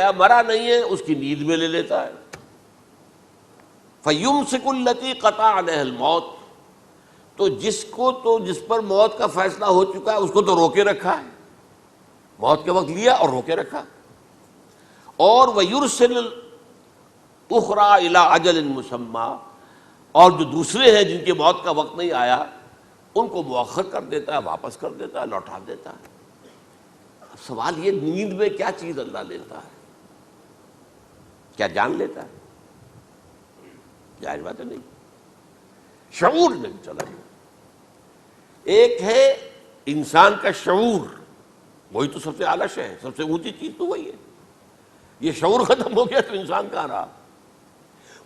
گیا، مرا نہیں ہے، اس کی نیند میں لے لیتا ہے۔ فَيُمْسِكُ الَّتِي قَطَعَ عَلَيْهَا الْمَوْتِ، تو جس پر موت کا فیصلہ ہو چکا ہے اس کو تو روکے رکھا ہے، موت کے وقت لیا اور روکے رکھا۔ اور وَيُرْسِلُ الْأُخْرَىٰ إِلَىٰ أَجَلٍ مُّسَمًّى، اور جو دوسرے ہیں جن کی موت کا وقت نہیں آیا ان کو مؤخر کر دیتا ہے، واپس کر دیتا ہے، لوٹا دیتا ہے۔ اب سوال یہ، نیند میں کیا چیز اللہ لیتا ہے؟ کیا جان لیتا ہے؟ جائز بات ہے نہیں، شعور نہیں چلا گیا۔ ایک ہے انسان کا شعور، وہی تو سب سے اعلیٰ شے ہے، سب سے اونچی چیز تو وہی ہے۔ یہ شعور ختم ہو گیا تو انسان کہاں رہا؟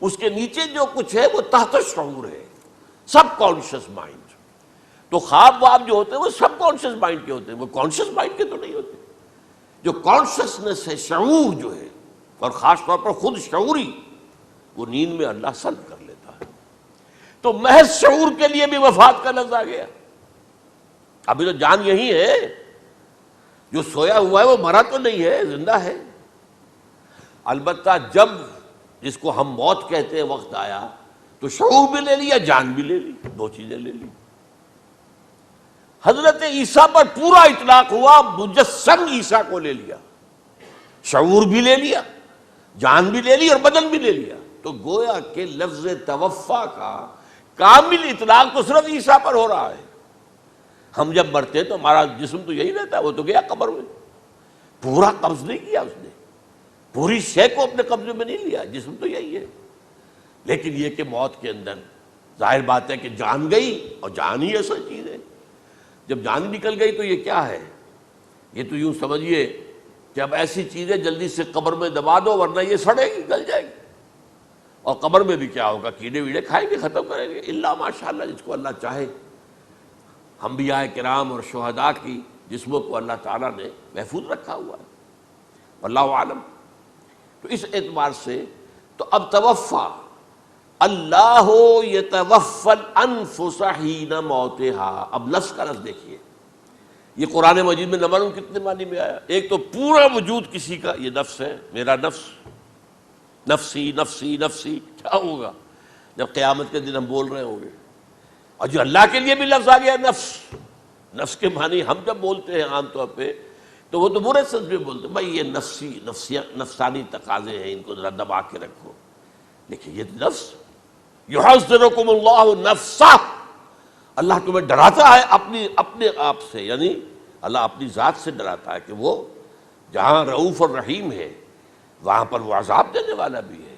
اس کے نیچے جو کچھ ہے وہ تحت شعور ہے، سب کانشیس مائنڈ۔ تو خواب واب جو ہوتے ہیں وہ سب کانشیس مائنڈ کے ہوتے ہیں، وہ کانشیس مائنڈ کے تو نہیں ہوتے۔ جو کانشیسنس ہے، شعور جو ہے، اور خاص طور پر خود شعوری، وہ نیند میں اللہ سلب کر لیتا ہے۔ تو محض شعور کے لیے بھی وفات کا لفظ آ گیا۔ ابھی تو جان یہی ہے، جو سویا ہوا ہے وہ مرا تو نہیں ہے، زندہ ہے۔ البتہ جب جس کو ہم موت کہتے ہیں وقت آیا تو شعور بھی لے لیا، جان بھی لے لی، دو چیزیں لے لی۔ حضرت عیسیٰ پر پورا اطلاق ہوا، مجسم عیسیٰ کو لے لیا، شعور بھی لے لیا، جان بھی لے لی اور بدن بھی لے لیا۔ تو گویا کہ لفظ توفا کا کامل اطلاق تو صرف عیسیٰ پر ہو رہا ہے۔ ہم جب مرتے ہیں تو ہمارا جسم تو یہی رہتا ہے، وہ تو گیا قبر میں، پورا قبض نہیں کیا اس نے، پوری شے کو اپنے قبضے میں نہیں لیا، جسم تو یہی ہے۔ لیکن یہ کہ موت کے اندر ظاہر بات ہے کہ جان گئی، اور جان ہی اصل چیز ہے۔ جب جان نکل گئی تو یہ کیا ہے؟ یہ تو یوں سمجھیے کہ اب ایسی چیزیں جلدی سے قبر میں دبا دو ورنہ یہ سڑے گی، گل جائے گی۔ اور قبر میں بھی کیا ہوگا؟ کیڑے ویڑے کھائیں گے، ختم کریں گے، الا ماشاءاللہ جس کو اللہ چاہے۔ انبیاء کرام اور شہداء کی جسموں کو اللہ تعالیٰ نے محفوظ رکھا ہوا ہے، واللہ عالم۔ تو اس اعتبار سے تو اب توفا، اللہ یتوفی الانفس حین موتها، اب لفظ کا لفظ دیکھیے، یہ قرآن مجید میں نہ معلوم کتنے معنی میں آیا۔ ایک تو پورا وجود کسی کا یہ نفس ہے، میرا نفس، نفسی نفسی نفسی، کیا ہوگا جب قیامت کے دن ہم بول رہے ہوں گے؟ اور جو اللہ کے لیے بھی لفظ آ گیا نفس، نفس کے معنی ہم جب بولتے ہیں عام طور پہ تو وہ تو برے سنس میں بولتے ہیں، بھائی یہ نفسانی تقاضے ہیں، ان کو ذرا دبا کے رکھو۔ لیکن یہ نفس، یحذرکم اللہ نفسہ، اللہ تمہیں ڈراتا ہے اپنے آپ سے، یعنی اللہ اپنی ذات سے ڈراتا ہے کہ وہ جہاں رؤوف اور رحیم ہے وہاں پر وہ عذاب دینے والا بھی ہے،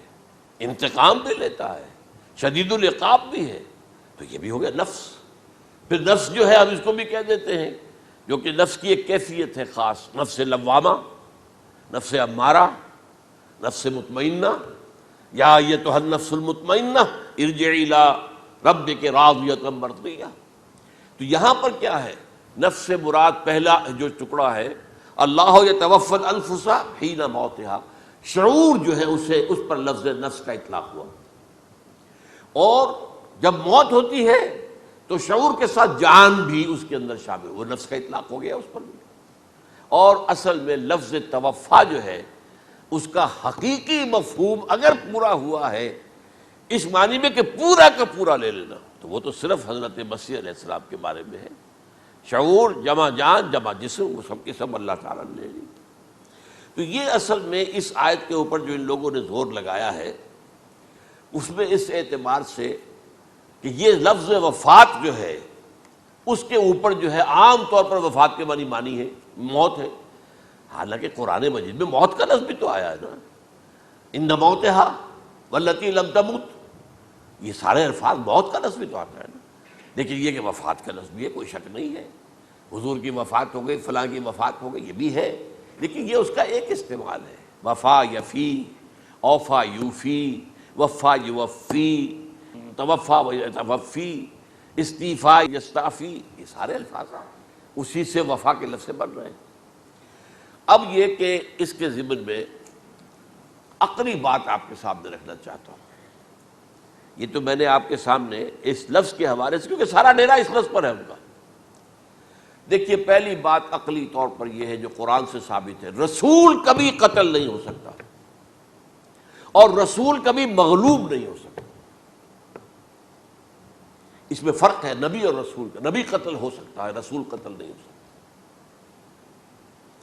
انتقام بھی لیتا ہے، شدید العقاب بھی ہے۔ تو یہ بھی ہو گیا نفس۔ پھر نفس جو ہے ہم اس کو بھی کہہ دیتے ہیں، جو کہ نفس کی ایک کیفیت ہے خاص، نفس لوامہ، نفس امارہ، نفس مطمئنہ، یا ایتھا النفس المطمئنہ ارجعی الی ربک راضیۃ مرضیہ۔ تو یہاں پر کیا ہے؟ نفس سے مراد پہلا جو ٹکڑا ہے، اللہ یتوفی الانفس حین موتها، شعور جو ہے اس پر لفظ نفس کا اطلاق ہوا۔ اور جب موت ہوتی ہے تو شعور کے ساتھ جان بھی اس کے اندر شامل، وہ نفس کا اطلاق ہو گیا اس پر بھی۔ اور اصل میں لفظ توفا جو ہے اس کا حقیقی مفہوم اگر پورا ہوا ہے اس معنی میں کہ پورا کا پورا لے لینا، تو وہ تو صرف حضرت مسیح علیہ السلام کے بارے میں ہے۔ شعور جمع جان جمع جسم، وہ سب کے سب اللہ تعالیٰ نے لے لی۔ تو یہ اصل میں اس آیت کے اوپر جو ان لوگوں نے زور لگایا ہے اس میں اس اعتبار سے کہ یہ لفظ وفات جو ہے اس کے اوپر جو ہے عام طور پر وفات کے معنی ہے موت ہے، حالانکہ قرآن مجید میں موت کا لفظ بھی تو آیا ہے نا، ان موتہا واللتی لم تمت، یہ سارے الفاظ موت کا لفظ بھی تو آتا ہے نا۔ لیکن یہ کہ وفات کا لفظ بھی ہے، کوئی شک نہیں ہے، حضور کی وفات ہو گئی، فلاں کی وفات ہو گئی، یہ بھی ہے، لیکن یہ اس کا ایک استعمال ہے۔ وفا یفی، اوفا یوفی، وفا یوفی، توفا و یتوفی، استیفا یستعفی، یہ سارے الفاظ اسی سے وفا کے لفظ سے بن رہے ہیں۔ اب یہ کہ اس کے ضمن میں عقلی بات آپ کے سامنے رکھنا چاہتا ہوں۔ یہ تو میں نے آپ کے سامنے اس لفظ کے حوالے سے، کیونکہ سارا ڈیرا اس لفظ پر ہے ان کا۔ دیکھیے پہلی بات عقلی طور پر یہ ہے جو قرآن سے ثابت ہے، رسول کبھی قتل نہیں ہو سکتا۔ اور رسول کبھی مغلوب نہیں ہو سکتا. اس میں فرق ہے نبی اور رسول کا. نبی قتل ہو سکتا ہے، رسول قتل نہیں ہو سکتا.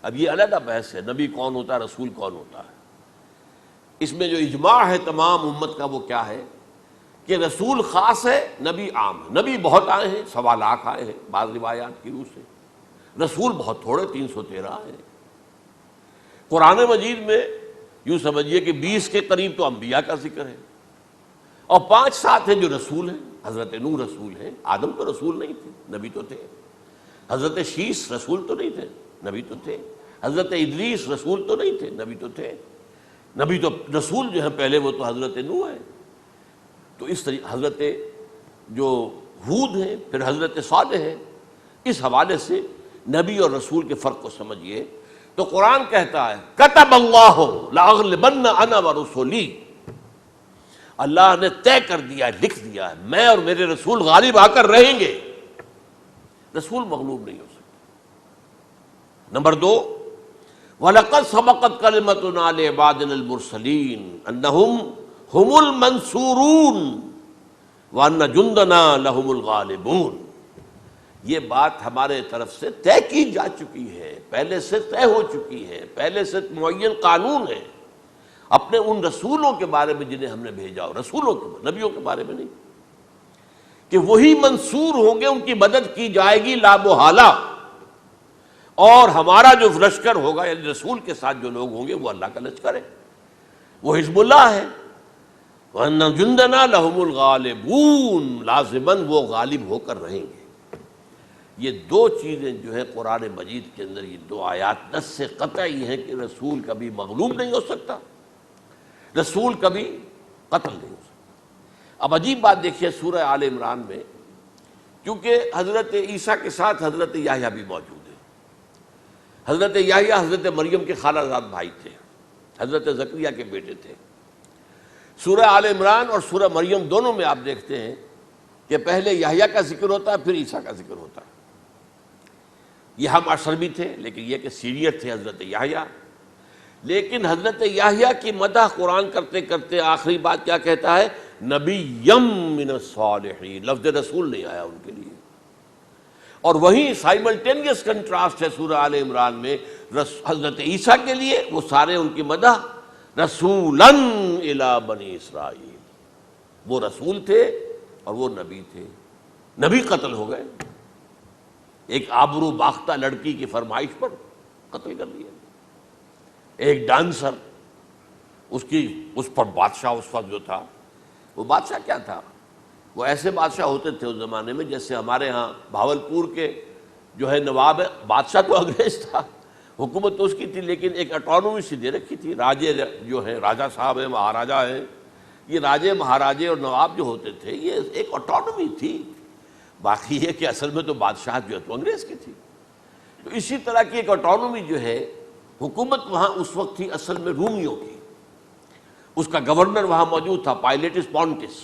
اب یہ علیحدہ بحث ہے، نبی کون ہوتا ہے، رسول کون ہوتا ہے. اس میں جو اجماع ہے تمام امت کا وہ کیا ہے کہ رسول خاص ہے، نبی عام ہے. نبی بہت آئے ہیں، 1.25 لاکھ آئے ہیں بعض روایات کی روح سے. رسول بہت تھوڑے، 313 آئے ہیں. قرآن مجید میں یوں سمجھیے کہ 20 کے قریب تو انبیاء کا ذکر ہے، اور 5-7 ہیں جو رسول ہیں. حضرت نوح رسول ہیں، آدم تو رسول نہیں تھے، نبی تو تھے. حضرت شیس رسول تو نہیں تھے، نبی تو تھے. حضرت ادریس رسول تو نہیں تھے، نبی تو تھے. نبی تو رسول جو ہے پہلے وہ تو حضرت نوح ہے. تو اس طریقے حضرت جو ہود ہیں، پھر حضرت صالح ہے. اس حوالے سے نبی اور رسول کے فرق کو سمجھیے. تو قرآن کہتا ہے کتب اللہ لاغلبن انا ورسلی، اللہ نے طے کر دیا ہے، لکھ دیا ہے، میں اور میرے رسول غالب آ کر رہیں گے. رسول مغلوب نہیں ہو سکتا. نمبر 2، وَلَقَدْ سَبَقَتْ كَلِمَتُنَا لِعِبَادِنَا الْمُرْسَلِينَ أَنَّهُمْ هُمُ الْمَنْصُورُونَ وَأَنَّ جُنْدَنَا لَهُمُ الْغَالِبُونَ. یہ بات ہمارے طرف سے طے کی جا چکی ہے، پہلے سے طے ہو چکی ہے، پہلے سے معین قانون ہے اپنے ان رسولوں کے بارے میں جنہیں ہم نے بھیجا. رسولوں کے، نبیوں کے بارے میں نہیں، کہ وہی منصور ہوں گے، ان کی مدد کی جائے گی لا محالہ. اور ہمارا جو لشکر ہوگا، یعنی رسول کے ساتھ جو لوگ ہوں گے وہ اللہ کا لشکر ہے، وہ حزب اللہ ہے. وَأَنَّ جُنْدَنَا لَهُمُ الْغَالِبُونَ، لازماً وہ غالب ہو کر رہیں گے. یہ 2 چیزیں جو ہے قرآن مجید کے اندر، یہ 2 آیات نص سے قطعی ہیں کہ رسول کبھی مغلوب نہیں ہو سکتا، رسول کبھی قتل نہیں ہو سکتا. اب عجیب بات دیکھیے سورہ آل عمران میں، کیونکہ حضرت عیسیٰ کے ساتھ حضرت یحییٰ بھی موجود ہے. حضرت یحییٰ حضرت مریم کے خالہ زاد بھائی تھے، حضرت زکریا کے بیٹے تھے. سورہ آل عمران اور سورہ مریم دونوں میں آپ دیکھتے ہیں کہ پہلے یحییٰ کا ذکر ہوتا ہے، پھر عیسیٰ کا ذکر ہوتا ہے. یہ ہم عصر بھی تھے، لیکن یہ کہ سینئر تھے حضرت یحییٰ. لیکن حضرت یحییٰ کی مدح قرآن کرتے کرتے آخری بات کیا کہتا ہے؟ نبیم من الصالحین. لفظ رسول نہیں آیا ان کے لیے. اور وہیں سائملٹینیس کنٹراسٹ ہے سورہ آل عمران میں حضرت عیسیٰ کے لیے، وہ سارے ان کی مدح رسولاً الی بنی اسرائیل. وہ رسول تھے اور وہ نبی تھے. نبی قتل ہو گئے، ایک آبرو باختہ لڑکی کی فرمائش پر قتل کر دیا. ایک ڈانسر، اس پر بادشاہ اس وقت جو تھا، وہ بادشاہ کیا تھا؟ وہ ایسے بادشاہ ہوتے تھے اس زمانے میں جیسے ہمارے ہاں بھاولپور کے جو ہے نواب ہے. بادشاہ تو انگریز تھا، حکومت تو اس کی تھی، لیکن ایک اٹانومی سی دے رکھی تھی. راجے جو ہیں، راجہ صاحب ہیں، مہاراجہ ہیں، یہ راجے مہاراجے اور نواب جو ہوتے تھے یہ ایک اٹانومی تھی. باقی یہ کہ اصل میں تو بادشاہ جو ہے تو انگریز کی تھی. تو اسی طرح کی ایک اٹانومی جو ہے حکومت وہاں اس وقت تھی اصل میں رومیوں کی. اس کا گورنر وہاں موجود تھا، پائلیٹس پونٹس.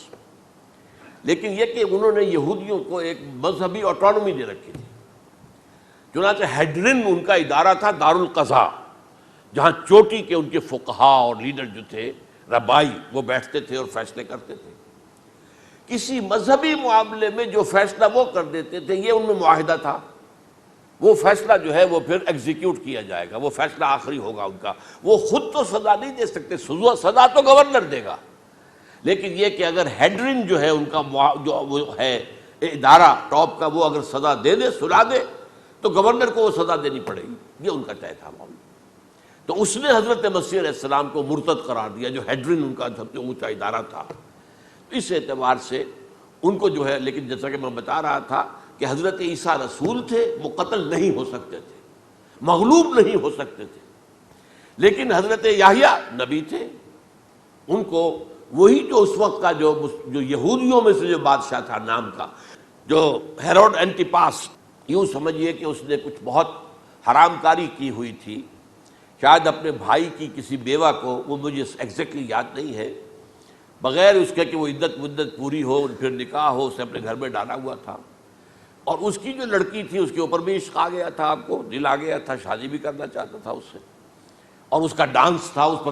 لیکن یہ کہ انہوں نے یہودیوں کو ایک مذہبی اٹانومی دے رکھی تھی. چنانچہ ہیڈرن ان کا ادارہ تھا، دارالقضاء، جہاں چوٹی کے ان کے فقہا اور لیڈر جو تھے، ربائی، وہ بیٹھتے تھے اور فیصلے کرتے تھے. کسی مذہبی معاملے میں جو فیصلہ وہ کر دیتے تھے، یہ ان میں معاہدہ تھا. وہ فیصلہ جو ہے وہ پھر ایگزیکیوٹ کیا جائے گا، وہ فیصلہ آخری ہوگا ان کا. وہ خود تو سزا نہیں دے سکتے، سزا تو گورنر دے گا. لیکن یہ کہ اگر ہیڈرن جو ہے ان کا جو وہ ہے ادارہ ٹاپ کا، وہ اگر سزا دے دے، سلا دے، تو گورنر کو وہ سزا دینی پڑے گی. یہ ان کا طے تھا معاملہ. تو اس نے حضرت مسیح علیہ السلام کو مرتد قرار دیا، جو ہیڈرن ان کا سب سے اونچا ادارہ تھا. اس اعتبار سے ان کو جو ہے، لیکن جیسا کہ میں بتا رہا تھا کہ حضرت عیسیٰ رسول تھے، وہ قتل نہیں ہو سکتے تھے، مغلوب نہیں ہو سکتے تھے. لیکن حضرت یحییٰ نبی تھے، ان کو وہی جو اس وقت کا جو یہودیوں میں سے جو بادشاہ تھا نام کا، جو ہیروڈ اینٹیپاس، یوں سمجھیے کہ اس نے کچھ بہت حرام کاری کی ہوئی تھی، شاید اپنے بھائی کی کسی بیوہ کو، وہ مجھے ایگزیکٹلی یاد نہیں ہے، بغیر اس کے کہ وہ عدت مدت پوری ہو پھر نکاح ہو، اسے اپنے گھر میں ڈالا ہوا تھا. اور اس کی جو لڑکی تھی اس کے اوپر بھی عشق آ گیا تھا، آپ کو دل آ گیا تھا، شادی بھی کرنا چاہتا تھا اس سے. اور اس کا ڈانس تھا، اس پر